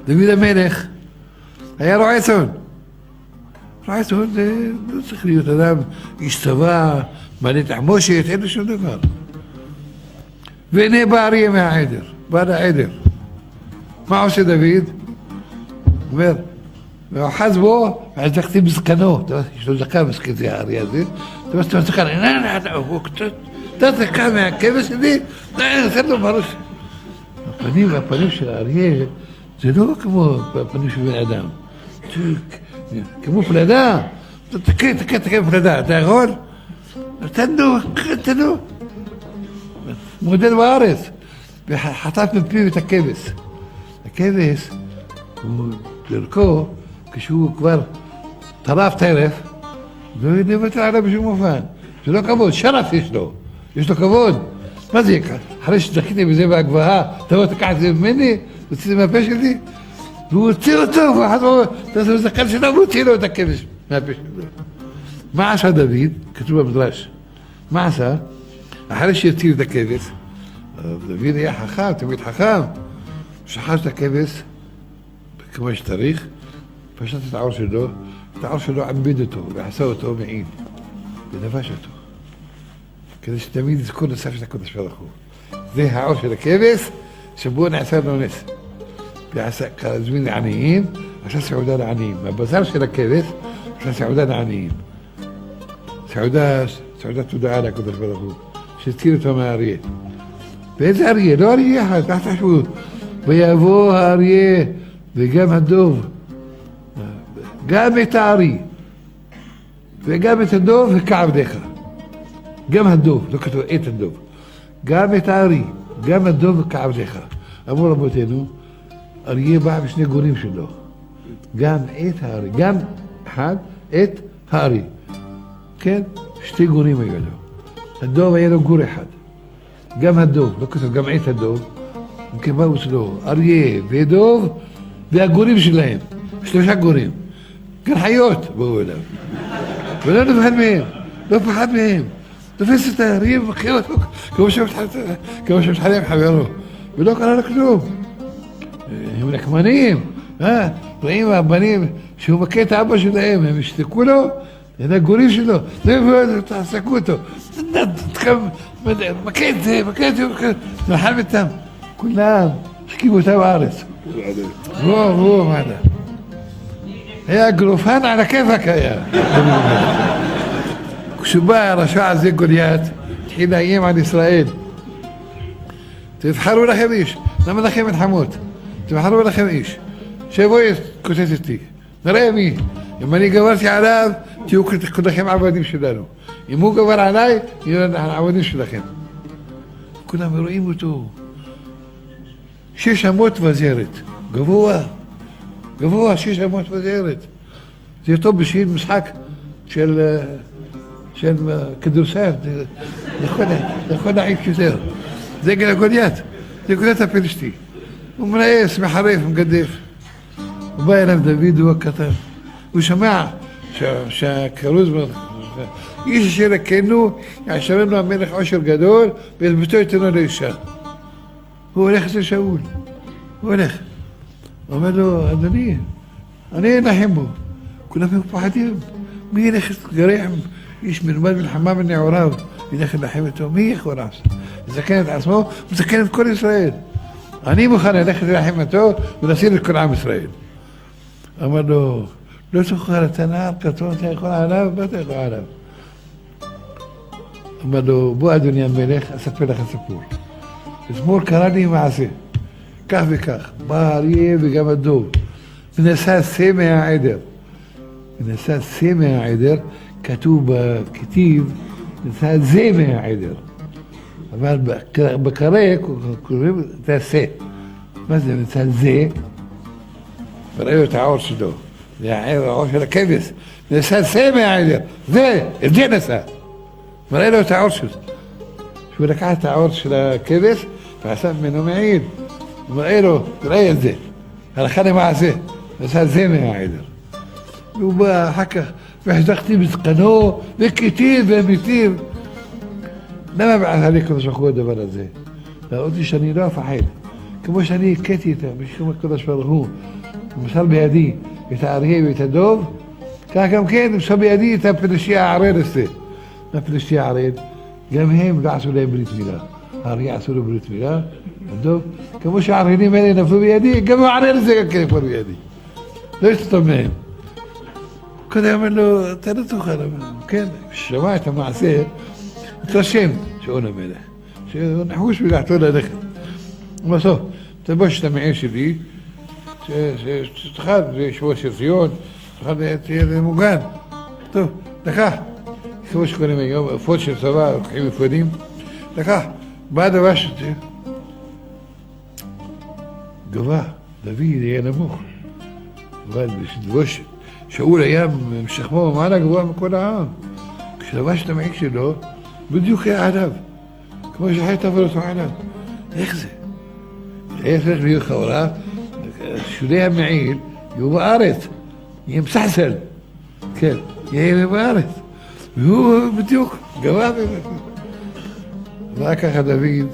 דוד המלך היה רועה צאן. רועה צאן זה לא צריך להיות אדם איש צבא, מלא תחמושת, אין לו שום דבר. והנה בא אריה מהעדר, בא לעדר. מה עושה דוד? אומר, ואוחז בו, ואז לקחתי בזקנו, יש לו זקן מסכן זה האריה הזה, אתה זקן, הוא קצת, אתה זקן מהכבש שלי, נעשה לו בראש. הפנים של האריה, זה לא כמו הפנים של בן אדם, כמו פלדה, תקן פלדה, אתה יכול? תנו, מודל בארץ, וחטף מפיו את הכבש. הכבש, הוא דרכו, כשהוא כבר טרף טרף, לא נוותר עליו בשום אופן. זה לא כבוד, שרף יש לו כבוד. מה זה יקר? אחרי שזכיתי בזה בהגבהה, תבוא תקח את זה ממני, תוציא את זה מהפה שלי, והוא הוציא אותו, הוא זכר שלו, והוא הוציא לו את הכבש מהפה שלו. מה עשה דוד? כתוב במדרש. מה עשה? אחרי שהציל את הכבש, דוד היה חכם, תמיד חכם, שחט את הכבש, כמו שצריך, פשט את העור שלו עמד אותו, ועשה אותו מעיל, ונבש אותו, כדי שתמיד יזכור נוסף של הקודש ברוך הוא. זה העור של הכבש, שבו נעשה לו נס. ועשה זמין לעניים, עשה סעודה לעניים. מהבשר של הכבש, עשה סעודה לעניים. סעודה תודעה לקודש ברוך הוא, שהזכיר אותו מהאריה. ואיזה אריה? לא אריה אחד, אל תחשבו. ויבוא האריה וגם הדוב, גם את הארי וגם את הדוב וכעבדיך. גם הדוב, לא כתוב את הדוב, גם את הארי, גם הדוב וכעבדיך. אמרו רבותינו, אריה בא בשני גורים שלו, גם את הארי, גם אחד, את הארי. כן, שתי גורים היו לו. הדוב היה לו גור אחד, גם הדוב, לא כתוב גם את הדוב. וכבאו אצלו אריה ודוב והגורים שלהם, 3 גורים, גם חיות באו אליו, ולא פחד מהם, תופס את האריה ומחיה אותו כמו שמתחלם חברו, ולא קרה לו כלום. הם נקמנים, רואים הבנים שהוא מכה את האבא שלהם, הם השתקו לו, את הגורים שלו, תעסקו אותו, מכה את זה, נלחם איתם. כולם השכיבו אותה בארץ. הוא, מה זה? היה גרופן על הכיפק היה. כשבא הרשע הזה גוליית, התחיל לאיים על ישראל. תבחרו לכם איש, למה לכם מלחמות? תבחרו לכם איש. שיבוא כותת איתי, נראה מי. אם אני גברתי עליו, תהיו כולכם עבדים שלנו. אם הוא גבר עליי, יהיו עבדים שלכם. כולם רואים אותו. 6 אמות וזרת, גבוה 6 אמות וזרת. זה טוב בשביל משחק של כדורסל, יכול להעיף יותר. זה גוליית, זה גוליית הפלשתי. הוא מנאס, מחרף, מגדף. הוא בא אליו דוד, הוא הקטן. הוא שמע שהכרוז, איש אשר יכנו, יעשרנו המלך עושר גדול, ואת ביתו יתנו לאישה. הוא הולך אצל שאול, הוא אומר לו, אדוני, אני אנחם בו. כולם מפחדים, מי ילך להתגרח עם איש מלומד מלחמה בנעוריו, ילך לנחם אותו, מי יכול לעשות? מסכן את עצמו, מסכן את כל ישראל. אני מוכן ללכת לנחם אותו ולהסיר את כל עם ישראל. אמר לו, לא תוכל את הנער קטון, אתה יכול עליו, מה אתה יכול עליו? אמר לו, בוא אדוני המלך, אספר לך סיפור. אתמול קרה לי מעשה, כך וכך, בא האריה וגם הדוב, ונשא שא מהעדר, כתוב בכתיב, נשא זה מהעדר, אבל בקרא קוראים את השא. מה זה נשא זה? וראינו את העור שלו, זה העור של הכבש, נשא שא מהעדר, את זה נשא. וראינו את העור שלו. שהוא לקח את העור של הכבש ועשה ממנו מעיל. הוא מראה לו, תראה את זה, הלכה למעשה, נשא זה מהעדר. והוא בא אחר כך, והחזקתי בזקנו, וכיתיב ואמיתיב. למה בעד לי קדוש ברוך הוא הדבר הזה? להראות לי שאני לא אפחד. כמו שאני הכיתי איתם, בשום הקדוש ברוך הוא, ומסר בידי את האריה ואת הדוב, כך גם כן מסר בידי את הפלישי הערל הזה. הפלישי הערל, גם הם לא עשו להם ברית מילה. האריה עשו לו ברית מילה, הדוב, כמו שהערלים האלה נפלו בידי, גם הערל הזה גם כן נפלו בידי. לא יסתום מהם. קודם אמר לו, אתה לא תוכל, כן, שמע את המעשה, התרשם שאון המלך, שהוא נחוש בלעתו ללכת. בסוף, תלבש את המעיל שלי, שתוכל לשמור שרציון, תוכל תהיה מוגן. טוב, לקח, כמו שקוראים היום, אפוד של צבא, לוקחים אפודים, לקח, בא לבש את זה, גבוה, דוד היה נמוך, אבל בשדבושת. שאול היה משכמו ומעלה גבוה מכל העם. כשלבש את המעיל שלו, בדיוק היה עליו. כמו שחייט עבר אותו עליו. איך זה? היה צריך להיות חאורה, שולי המעיל יהיו בארץ. יהיה מסחסל. כן, יהיה בארץ. והוא בדיוק גבוה באמת. רק ככה דוד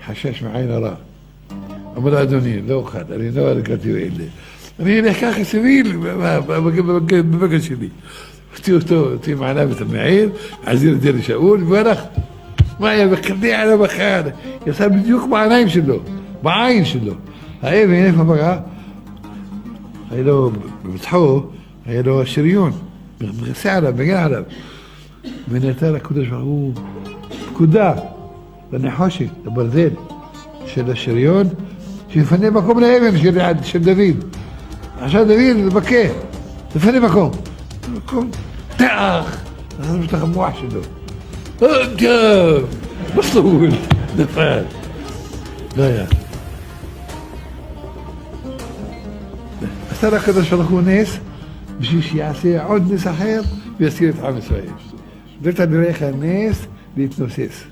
חשש מעין הרע. אמר לו, אדוני, לא אוכל, אני לא הרגעתי אלה. אני אלך ככה סביל בבגד שלי. אותי מעליו את המעיל, עזיר את זה לשאול, והלך. מה היה בחדי עליו אחד? יצא בדיוק בעיניים שלו, בעין שלו. האבן, איפה פגע? היה לו, במצחו, היה לו שריון. מכסה עליו, מגן עליו. ונתן הקדוש ברוך הוא פקודה לנחושת, לברזל של השריון, שיפנה מקום לאבן של דוד. עכשיו דוד בכה, תפנה מקום. מקום, תאח! אז יש לך מוח שלו. טוב, מסלול, נפל. לא היה. עשה לקדוש ברוך הוא נס, בשביל שיעשה עוד נס אחר ויזכיר את עם ישראל. זאת נראה לך נס להתנוסס.